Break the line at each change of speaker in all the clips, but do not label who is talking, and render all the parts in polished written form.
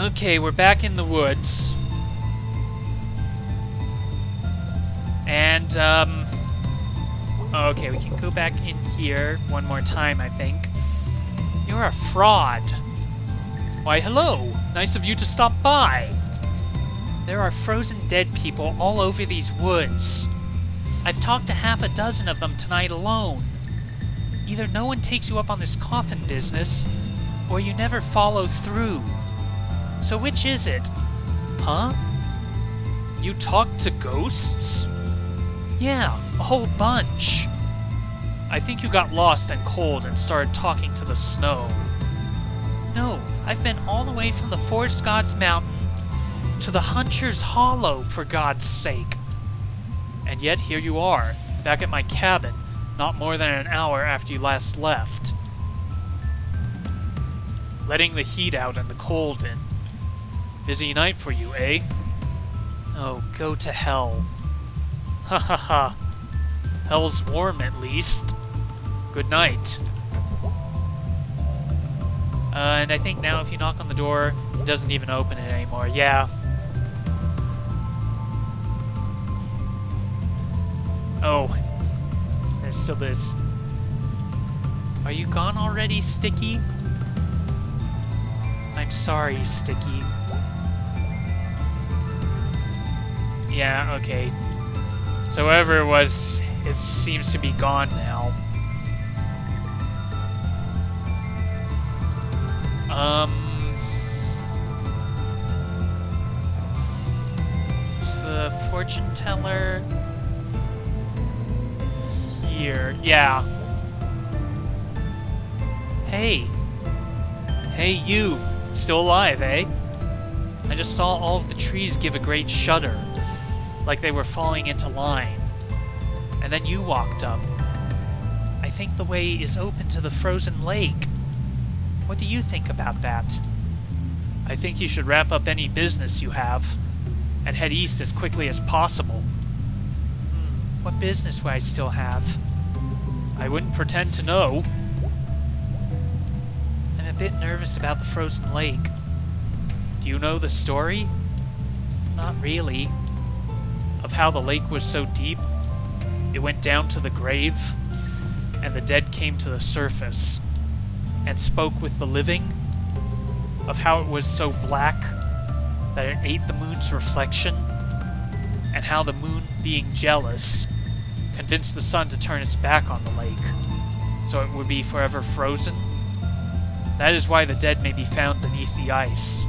Okay, we're back in the woods. And, okay, we can go back in here one more time, I think. You're a fraud. Why, hello. Nice of you to stop by. There are frozen dead people all over these woods. I've talked to half a dozen of them tonight alone. Either no one takes you up on this coffin business, or you never follow through. So which is it? Huh? You talk to ghosts? Yeah, a whole bunch. I think you got lost and cold and started talking to the snow. No, I've been all the way from the Forest God's Mountain to the Hunter's Hollow, for God's sake. And yet here you are, back at my cabin, not more than an hour after you last left. Letting the heat out and the cold in. Busy night for you, eh? Oh, go to hell. Ha ha ha. Hell's warm, at least. Good night. And I think now if you knock on the door, it doesn't even open it anymore. Yeah. Oh. There's still this. Are you gone already, Sticky? I'm sorry, Sticky. Yeah, okay. So whoever it was, it seems to be gone now. The fortune teller here. Yeah. Hey. Hey, you. Still alive, eh? I just saw all of the trees give a great shudder, like they were falling into line. And then you walked up. I think the way is open to the frozen lake. What do you think about that? I think you should wrap up any business you have and head east as quickly as possible. What business would I still have? I wouldn't pretend to know. I'm a bit nervous about the frozen lake. Do you know the story? Not really. Of how the lake was so deep, it went down to the grave, and the dead came to the surface, and spoke with the living, of how it was so black that it ate the moon's reflection, and how the moon, being jealous, convinced the sun to turn its back on the lake, so it would be forever frozen. That is why the dead may be found beneath the ice,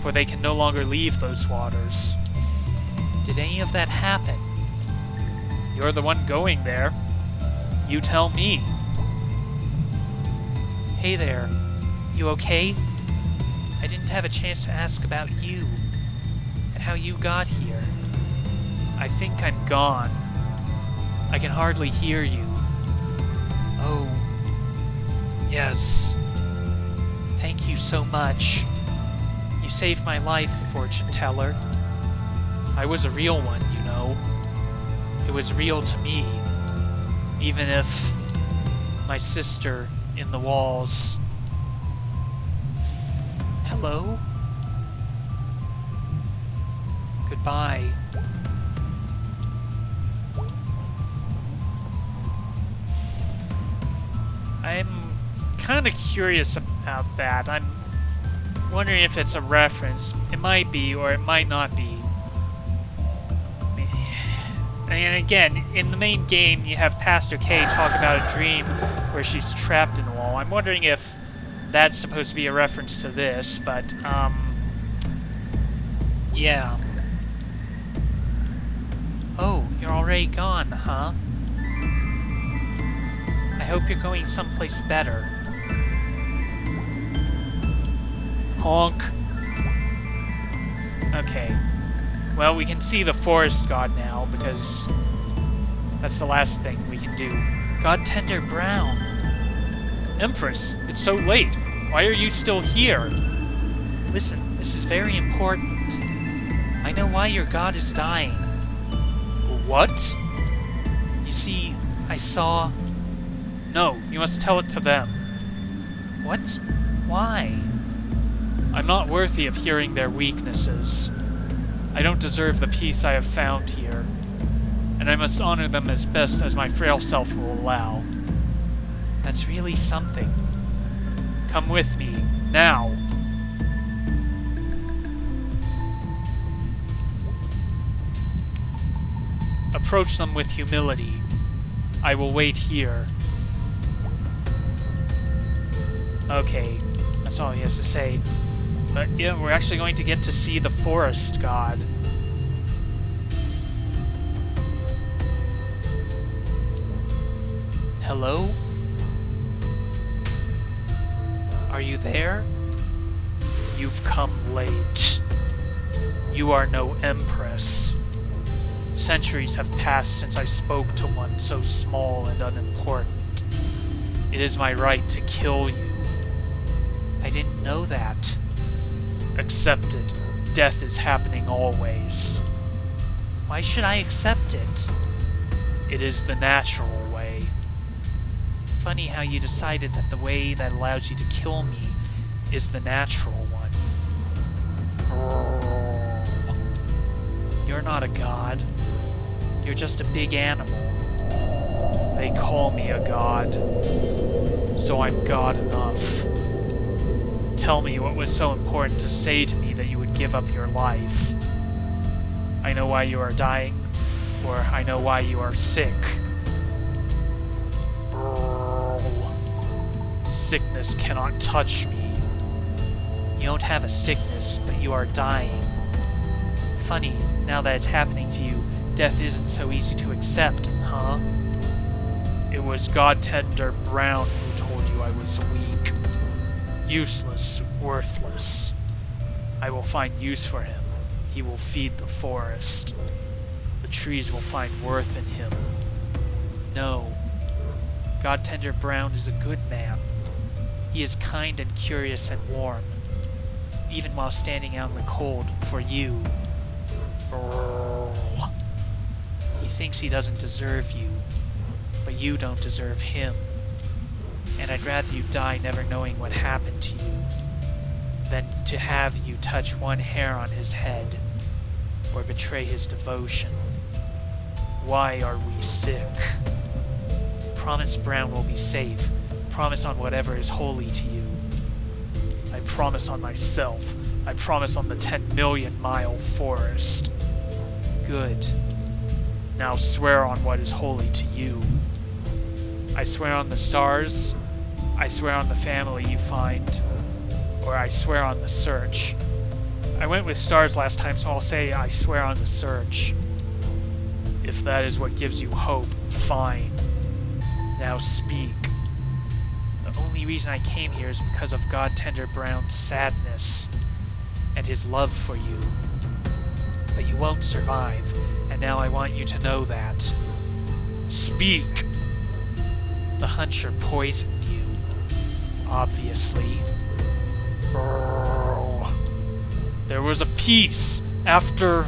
for they can no longer leave those waters. Did any of that happen? You're the one going there. You tell me. Hey there. You okay? I didn't have a chance to ask about you, and how you got here. I think I'm gone. I can hardly hear you. Oh. Yes. Thank you so much. You saved my life, fortune teller. I was a real one, you know. It was real to me. Even if my sister in the walls. Hello? Goodbye. I'm kind of curious about that. I'm wondering if it's a reference. It might be, or it might not be. And again, in the main game, you have Pastor K talk about a dream where she's trapped in a wall. I'm wondering if that's supposed to be a reference to this, but, yeah. Oh, you're already gone, huh? I hope you're going someplace better. Honk. Okay. Well, we can see the forest god now, because that's the last thing we can do. God Tender Brown. Empress, it's so late. Why are you still here? Listen, this is very important. I know why your god is dying. What? You see, I saw... No, you must tell it to them. What? Why? I'm not worthy of hearing their weaknesses. I don't deserve the peace I have found here, and I must honor them as best as my frail self will allow. That's really something. Come with me, now! Approach them with humility. I will wait here. Okay, that's all he has to say. But yeah, we're actually going to get to see the forest god. Hello? Are you there? You've come late. You are no empress. Centuries have passed since I spoke to one so small and unimportant. It is my right to kill you. I didn't know that. Accept it. Death is happening always. Why should I accept it? It is the natural way. Funny how you decided that the way that allows you to kill me is the natural one. You're not a god. You're just a big animal. They call me a god. So I'm god enough. Tell me what was so important to say to me that you would give up your life. I know why you are dying, or I know why you are sick. Sickness cannot touch me. You don't have a sickness, but you are dying. Funny, now that it's happening to you, death isn't so easy to accept, huh? It was Godtender Brown who told you I was weak. Useless, worthless. I will find use for him. He will feed the forest. The trees will find worth in him. No. Godtender Brown is a good man. He is kind and curious and warm, even while standing out in the cold for you. He thinks he doesn't deserve you, but you don't deserve him. And I'd rather you die never knowing what happened to you than to have you touch one hair on his head or betray his devotion. Why are we sick? Promise Brown will be safe. Promise on whatever is holy to you. I promise on myself. I promise on the 10-million-mile forest. Good. Now swear on what is holy to you. I swear on the stars. I swear on the family you find. Or I swear on the search. I went with stars last time, so I'll say I swear on the search. If that is what gives you hope, fine. Now speak. The only reason I came here is because of Godtender Brown's sadness and his love for you. But you won't survive, and now I want you to know that. Speak! The hunter poisoned you. Obviously. There was a peace after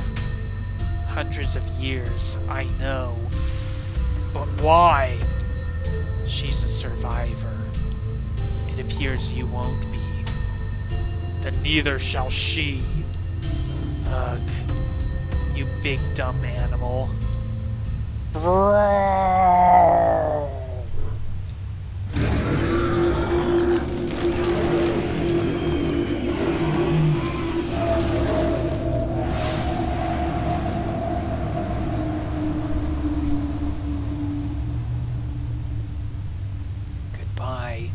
hundreds of years, I know. But why? She's a survivor. It appears you won't be. Then neither shall she. Ugh. You big dumb animal. Goodbye.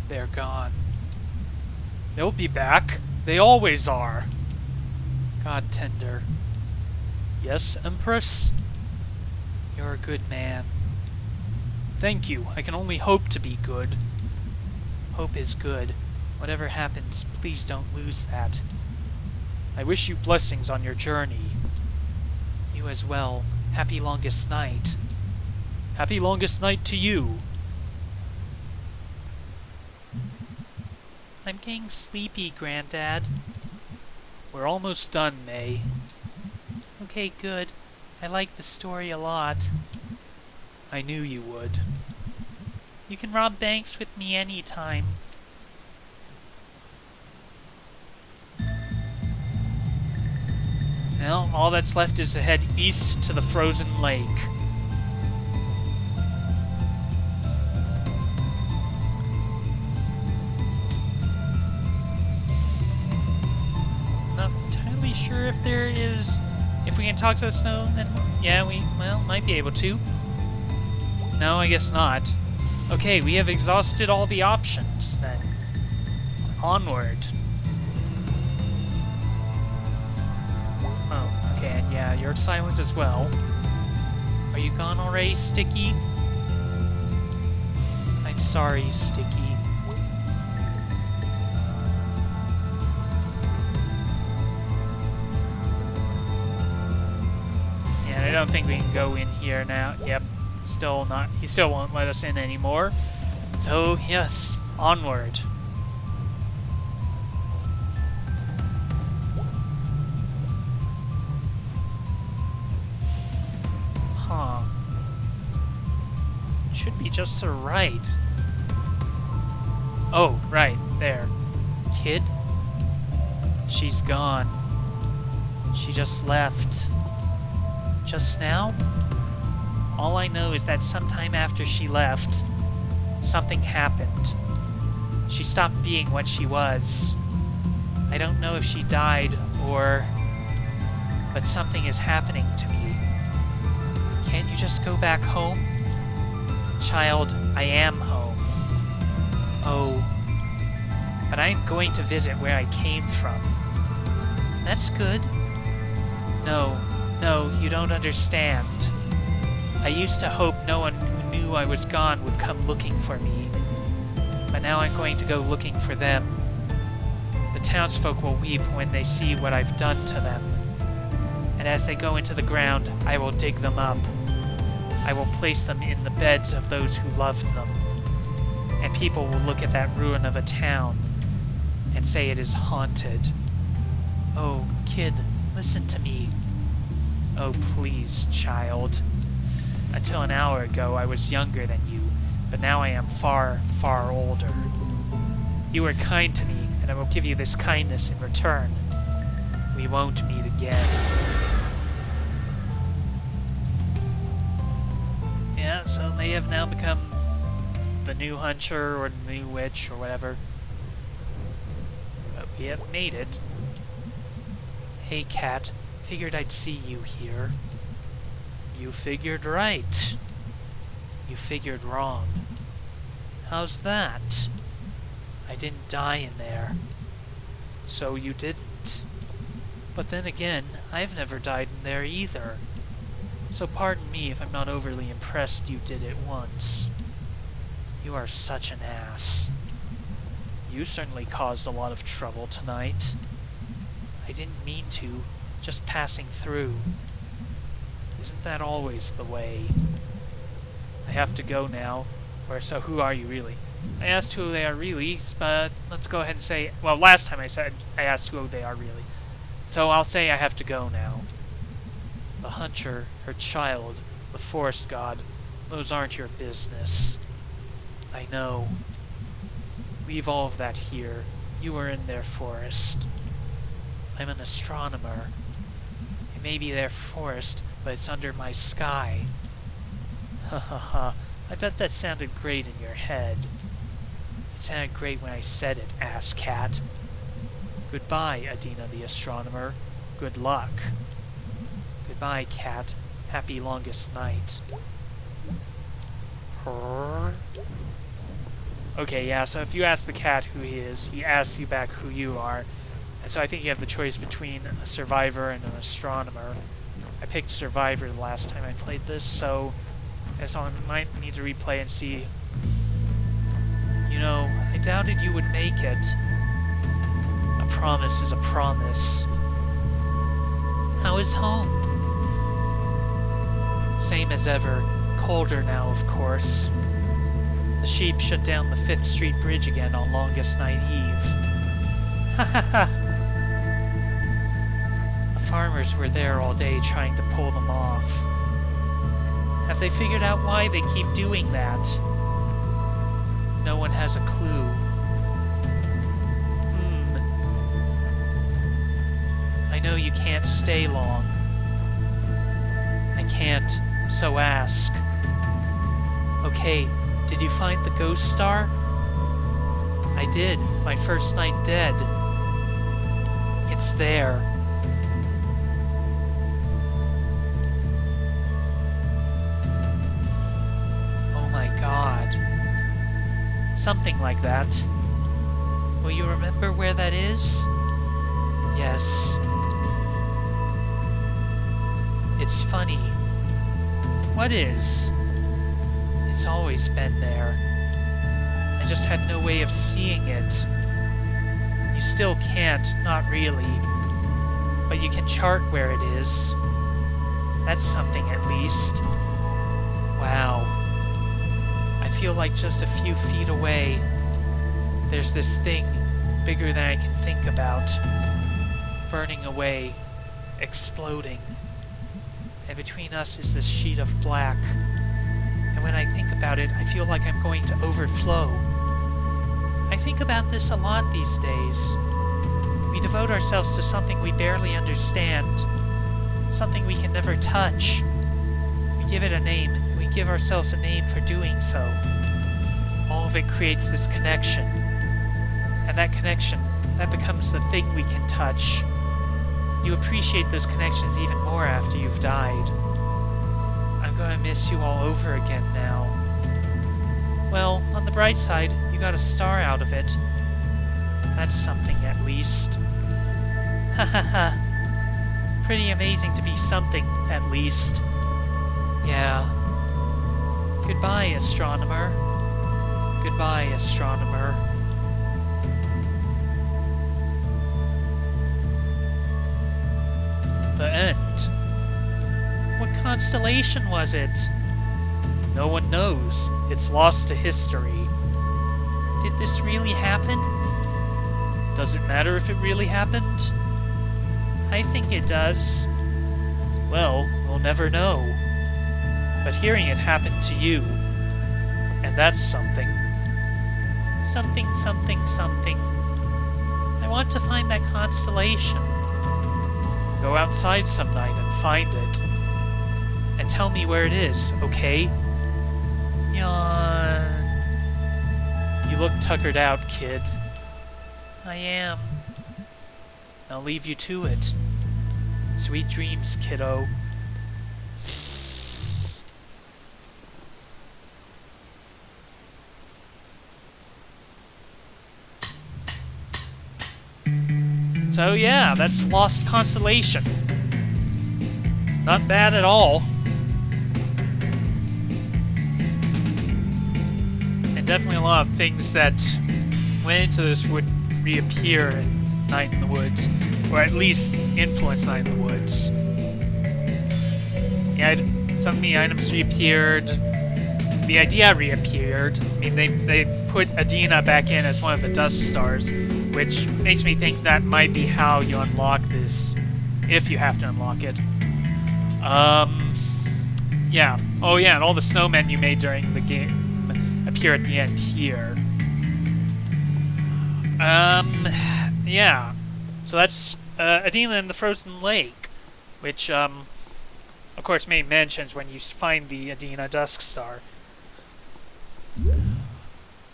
They're gone. They'll be back. They always are. Godtender. Yes, Empress? You're a good man. Thank you. I can only hope to be good. Hope is good. Whatever happens, please don't lose that. I wish you blessings on your journey. You as well. Happy longest night. Happy longest night to you. I'm getting sleepy, Granddad. We're almost done, May. Okay, good. I like the story a lot. I knew you would. You can rob banks with me anytime. Well, all that's left is to head east to the frozen lake. Not entirely sure if there is... If we can talk to the snow, then yeah, we, well, might be able to. No, I guess not. Okay, we have exhausted all the options, then. Onward. Oh, okay, and yeah, you're silent as well. Are you gone already, Sticky? I'm sorry, Sticky. Yeah, I don't think we can go in here now. Yep, still not. He still won't let us in anymore. So, yes, onward. Huh. Should be just to the right. Oh, right, there. Kid? She's gone. She just left. Just now? All I know is that sometime after she left, something happened. She stopped being what she was. I don't know if she died or... but something is happening to me. Can't you just go back home? Child, I am home. Oh. But I'm going to visit where I came from. That's good. No, you don't understand. I used to hope no one who knew I was gone would come looking for me. But now I'm going to go looking for them. The townsfolk will weep when they see what I've done to them. And as they go into the ground, I will dig them up. I will place them in the beds of those who loved them. And people will look at that ruin of a town and say it is haunted. Oh, kid, listen to me. Oh, please, child. Until an hour ago, I was younger than you, but now I am far, far older. You were kind to me, and I will give you this kindness in return. We won't meet again. Yeah, so they have now become the new hunter, or the new witch, or whatever. But we have made it. Hey, cat. Figured I'd see you here. You figured right. You figured wrong. How's that? I didn't die in there. So you didn't. But then again, I've never died in there either. So pardon me if I'm not overly impressed you did it once. You are such an ass. You certainly caused a lot of trouble tonight. I didn't mean to, just passing through. Isn't that always the way? I have to go now. Or so who are you really? I asked who they are really, but let's go ahead and say, well, last time I said I asked who they are really. So I'll say I have to go now. The hunter, her child, the forest god, those aren't your business. I know. Leave all of that here. You were in their forest. I'm an astronomer. It may be their forest, but it's under my sky. Ha ha ha. I bet that sounded great in your head. It sounded great when I said it, ass cat. Goodbye, Adina the astronomer. Good luck. Goodbye, cat. Happy longest night. Purr. Okay, yeah, so if you ask the cat who he is, he asks you back who you are. And so I think you have the choice between a survivor and an astronomer. I picked survivor the last time I played this, so I guess I might need to replay and see. You know, I doubted you would make it. A promise is a promise. How is home? Same as ever. Colder now, of course. The sheep shut down the 5th Street Bridge again on longest night eve. Ha ha ha! A farmers were there all day trying to pull them off. Have they figured out why they keep doing that? No one has a clue. I know you can't stay long. I can't, so ask. Okay, did you find the ghost star? I did, my first night dead. It's there. Oh my god. Something like that. Will you remember where that is? Yes. It's funny. What is? It's always been there. I just had no way of seeing it. You still can't, not really. But you can chart where it is. That's something at least. Wow. I feel like just a few feet away, there's this thing bigger than I can think about. Burning away. Exploding. And between us is this sheet of black. And when I think about it, I feel like I'm going to overflow. I think about this a lot these days. We devote ourselves to something we barely understand. Something we can never touch. We give it a name, and we give ourselves a name for doing so. All of it creates this connection. And that connection, that becomes the thing we can touch. You appreciate those connections even more after you've died. I'm gonna miss you all over again now. Well, on the bright side, you got a star out of it. That's something at least. Ha ha ha. Pretty amazing to be something, at least. Yeah. Goodbye, astronomer. Goodbye, astronomer. The end. What constellation was it? No one knows. It's lost to history. Did this really happen? Does it matter if it really happened? I think it does. Well, we'll never know. But hearing it happen to you, and that's something. Something, something, something. I want to find that constellation. Go outside some night and find it. And tell me where it is, okay? Yawn. You look tuckered out, kid. I am. I'll leave you to it. Sweet dreams, kiddo. So yeah, that's Lost Constellation. Not bad at all. And definitely a lot of things that went into this would reappear in Night in the Woods. Or at least influence Night in the Woods. Yeah, some of the items reappeared. The idea reappeared. I mean, they put Adina back in as one of the Dust Stars, which makes me think that might be how you unlock this, if you have to unlock it. Yeah. Oh yeah, and all the snowmen you made during the game appear at the end here. Yeah. So that's Adina and the Frozen Lake, which, of course, May mentions when you find the Adina Dusk Star.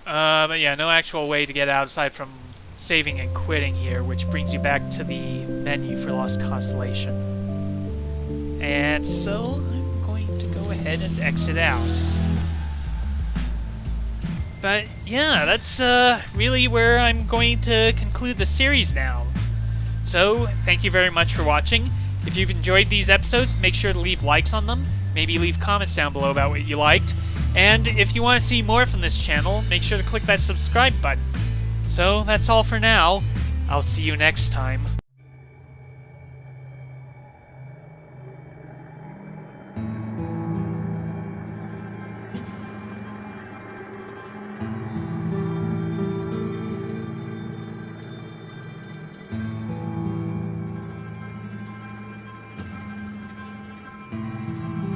But yeah, no actual way to get out aside from saving and quitting here, which brings you back to the menu for Lost Constellation. And so, I'm going to go ahead and exit out. But yeah, that's really where I'm going to conclude the series now. So, thank you very much for watching. If you've enjoyed these episodes, make sure to leave likes on them. Maybe leave comments down below about what you liked. And if you want to see more from this channel, make sure to click that subscribe button. So, that's all for now. I'll see you next time.